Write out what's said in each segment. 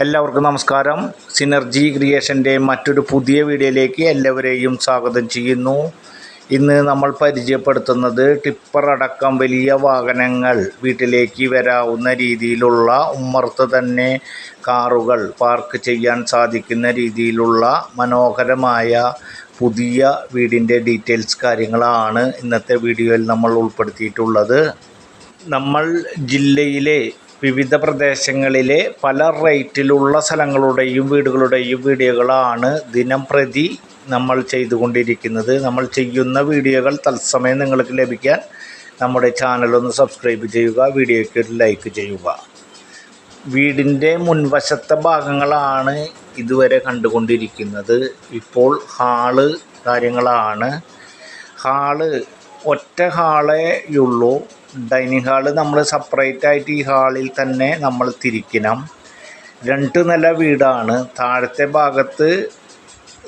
എല്ലാവർക്കും നമസ്കാരം. സിനർജി ക്രിയേഷൻ്റെ മറ്റൊരു പുതിയ വീഡിയോയിലേക്ക് എല്ലാവരെയും സ്വാഗതം ചെയ്യുന്നു. ഇന്ന് നമ്മൾ പരിചയപ്പെടുത്തുന്നത് ടിപ്പർ അടക്കം വലിയ വാഹനങ്ങൾ വീട്ടിലേക്ക് വരാവുന്ന രീതിയിലുള്ള ഉമ്മർത്ത് തന്നെ കാറുകൾ പാർക്ക് ചെയ്യാൻ സാധിക്കുന്ന രീതിയിലുള്ള മനോഹരമായ പുതിയ വീടിൻ്റെ ഡീറ്റെയിൽസ് കാര്യങ്ങളാണ് ഇന്നത്തെ വീഡിയോയിൽ നമ്മൾ ഉൾപ്പെടുത്തിയിട്ടുള്ളത്. നമ്മൾ ജില്ലയിലെ വിവിധ പ്രദേശങ്ങളിലെ പല റേറ്റിലുള്ള സ്ഥലങ്ങളുടെയും വീടുകളുടെയും വീഡിയോകളാണ് ദിനം പ്രതി നമ്മൾ ചെയ്തുകൊണ്ടിരിക്കുന്നത്. നമ്മൾ ചെയ്യുന്ന വീഡിയോകൾ തത്സമയം നിങ്ങൾക്ക് ലഭിക്കാൻ നമ്മുടെ ചാനലൊന്ന് സബ്സ്ക്രൈബ് ചെയ്യുക, വീഡിയോയ്ക്ക് ഒരു ലൈക്ക് ചെയ്യുക. വീടിൻ്റെ മുൻവശത്തെ ഭാഗങ്ങളാണ് ഇതുവരെ കണ്ടുകൊണ്ടിരിക്കുന്നത്. ഇപ്പോൾ ഹാള് കാര്യങ്ങളാണ്. ഹാള് ഒറ്റ ഹാളേയുള്ളൂ. ഡൈനിങ് ഹാള് നമ്മൾ സെപ്പറേറ്റ് ആയിട്ട് ഈ ഹാളിൽ തന്നെ നമ്മൾ തിരിക്കണം. 2 നില വീടാണ്. താഴത്തെ ഭാഗത്ത്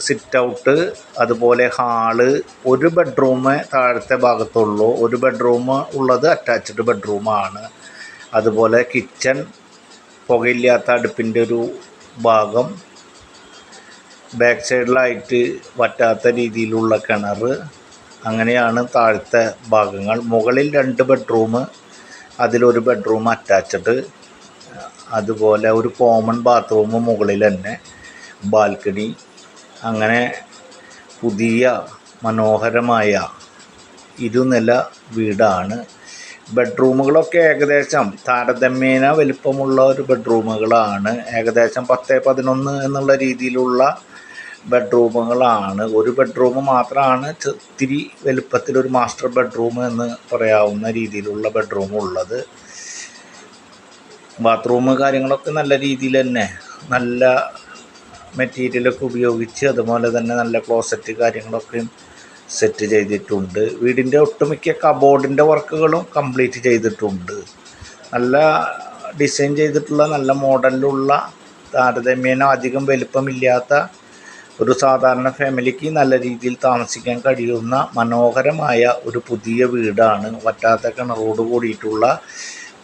സിറ്റ് ഔട്ട്, അതുപോലെ ഹാള്, ഒരു ബെഡ്റൂം താഴത്തെ ഭാഗത്തുള്ളൂ. ഒരു ബെഡ്റൂം ഉള്ളത് അറ്റാച്ച്ഡ് ബെഡ്റൂമാണ്. അതുപോലെ കിച്ചൺ, പുകയില്ലാത്ത അടുപ്പിൻ്റെ ഒരു ഭാഗം, ബാക്ക് സൈഡിലായിട്ട് വറ്റാത്ത രീതിയിലുള്ള കിണർ, അങ്ങനെയാണ് താഴത്തെ ഭാഗങ്ങൾ. മുകളിൽ 2 ബെഡ്റൂം, അതിലൊരു ബെഡ്റൂം അറ്റാച്ച്ഡ്, അതുപോലെ ഒരു കോമൺ ബാത്റൂം മുകളിൽ തന്നെ, ബാൽക്കണി. അങ്ങനെ പുതിയ മനോഹരമായ 2 നില വീടാണ്. ബെഡ്റൂമുകളൊക്കെ ഏകദേശം താരതമ്യേന വലിപ്പമുള്ള ഒരു ബെഡ്റൂമുകളാണ്. ഏകദേശം 10-11 എന്നുള്ള രീതിയിലുള്ള ബെഡ്റൂമുകളാണ്. ഒരു ബെഡ്റൂം മാത്രമാണ് ഇത്തിരി വലുപ്പത്തിലൊരു മാസ്റ്റർ ബെഡ്റൂം എന്ന് പറയാവുന്ന രീതിയിലുള്ള ബെഡ്റൂം ഉള്ളത്. ബാത്റൂം കാര്യങ്ങളൊക്കെ നല്ല രീതിയിൽ തന്നെ നല്ല മെറ്റീരിയലൊക്കെ ഉപയോഗിച്ച്, അതുപോലെ തന്നെ നല്ല ക്ലോസറ്റ് കാര്യങ്ങളൊക്കെ സെറ്റ് ചെയ്തിട്ടുണ്ട്. വീടിൻ്റെ ഒട്ടുമിക്ക കബോർഡിൻ്റെ വർക്കുകളും കംപ്ലീറ്റ് ചെയ്തിട്ടുണ്ട്. നല്ല ഡിസൈൻ ചെയ്തിട്ടുള്ള നല്ല മോഡലിലുള്ള താരതമ്യേന അധികം വലിപ്പമില്ലാത്ത ഒരു സാധാരണ ഫാമിലിക്ക് നല്ല രീതിയിൽ താമസിക്കാൻ കഴിയുന്ന മനോഹരമായ ഒരു പുതിയ വീടാണ്. വറ്റാത്ത കിണറോട് കൂടിയിട്ടുള്ള,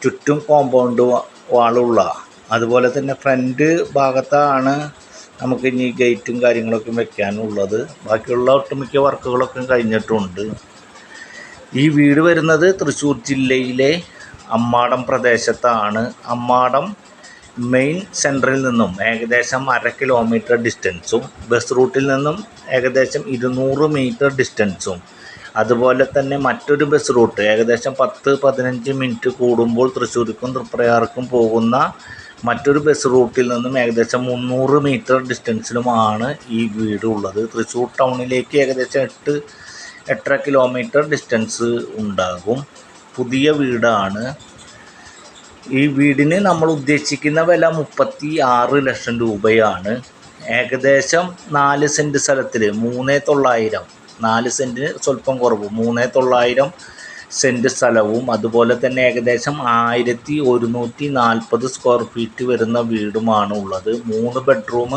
ചുറ്റും കോമ്പൗണ്ട് വാളുള്ള, അതുപോലെ തന്നെ ഫ്രണ്ട് ഭാഗത്താണ് നമുക്ക് ഇനി ഗേറ്റും കാര്യങ്ങളൊക്കെ വെക്കാനുള്ളത്. ബാക്കിയുള്ള ഒട്ടുമിക്ക വർക്കുകളൊക്കെ കഴിഞ്ഞിട്ടുണ്ട്. ഈ വീട് വരുന്നത് തൃശ്ശൂർ ജില്ലയിലെ അമ്മാടം പ്രദേശത്താണ്. അമ്മാടം മെയിൻ സെൻറ്ററിൽ നിന്നും ഏകദേശം 1/2 കിലോമീറ്റർ ഡിസ്റ്റൻസും, ബസ് റൂട്ടിൽ നിന്നും ഏകദേശം 200 മീറ്റർ ഡിസ്റ്റൻസും, അതുപോലെ തന്നെ മറ്റൊരു ബസ് റൂട്ട് ഏകദേശം 10-15 മിനിറ്റ് കൂടുമ്പോൾ തൃശ്ശൂർക്കും തൃപ്രയാർക്കും പോകുന്ന മറ്റൊരു ബസ് റൂട്ടിൽ നിന്നും ഏകദേശം 300 മീറ്റർ ഡിസ്റ്റൻസിലുമാണ് ഈ വീട് ഉള്ളത്. തൃശ്ശൂർ ടൗണിലേക്ക് ഏകദേശം 8-8.5 കിലോമീറ്റർ ഡിസ്റ്റൻസ് ഉണ്ടാകും. പുതിയ വീടാണ്. ഈ വീടിന് നമ്മൾ ഉദ്ദേശിക്കുന്ന വില 36 ലക്ഷം രൂപയാണ്. ഏകദേശം 4 സെൻറ്റ് സ്ഥലത്തിൽ 3,900, 4 സെൻറ്റിന് സ്വല്പം കുറവ്, 3,900 സെൻറ്റ് സ്ഥലവും, അതുപോലെ തന്നെ ഏകദേശം 1,140 സ്ക്വയർ ഫീറ്റ് വരുന്ന വീടുമാണ് ഉള്ളത്. 3 ബെഡ്റൂം,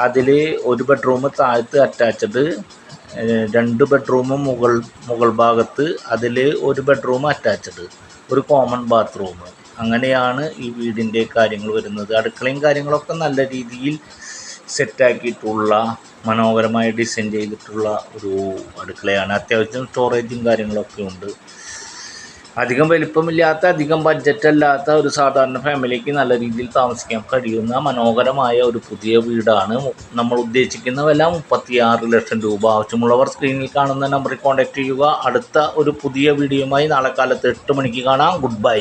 അതിൽ ഒരു ബെഡ്റൂം താഴത്ത് അറ്റാച്ച്ഡ്, 2 ബെഡ്റൂം മുകൾ ഭാഗത്ത്, അതിൽ ഒരു ബെഡ്റൂം അറ്റാച്ച്ഡ്, ഒരു കോമൺ ബാത്റൂം. അങ്ങനെയാണ് ഈ വീടിൻ്റെ കാര്യങ്ങൾ വരുന്നത്. അടുക്കളയും കാര്യങ്ങളൊക്കെ നല്ല രീതിയിൽ സെറ്റാക്കിയിട്ടുള്ള, മനോഹരമായി ഡിസൈൻ ചെയ്തിട്ടുള്ള ഒരു അടുക്കളയാണ്. അത്യാവശ്യം സ്റ്റോറേജും കാര്യങ്ങളൊക്കെ ഉണ്ട്. അധികം വലിപ്പമില്ലാത്ത, അധികം ബഡ്ജറ്റല്ലാത്ത ഒരു സാധാരണ ഫാമിലിക്ക് നല്ല രീതിയിൽ താമസിക്കാൻ കഴിയുന്ന മനോഹരമായ ഒരു പുതിയ വീടാണ്. നമ്മൾ ഉദ്ദേശിക്കുന്ന വില 36 ലക്ഷം രൂപ. ആവശ്യമുള്ളവർ സ്ക്രീനിൽ കാണുന്ന നമ്പറിൽ കോൺടാക്റ്റ് ചെയ്യുക. അടുത്ത ഒരു പുതിയ വീഡിയോയുമായി നാളെ കാലത്ത് 8 മണിക്ക് കാണാം. Good bye.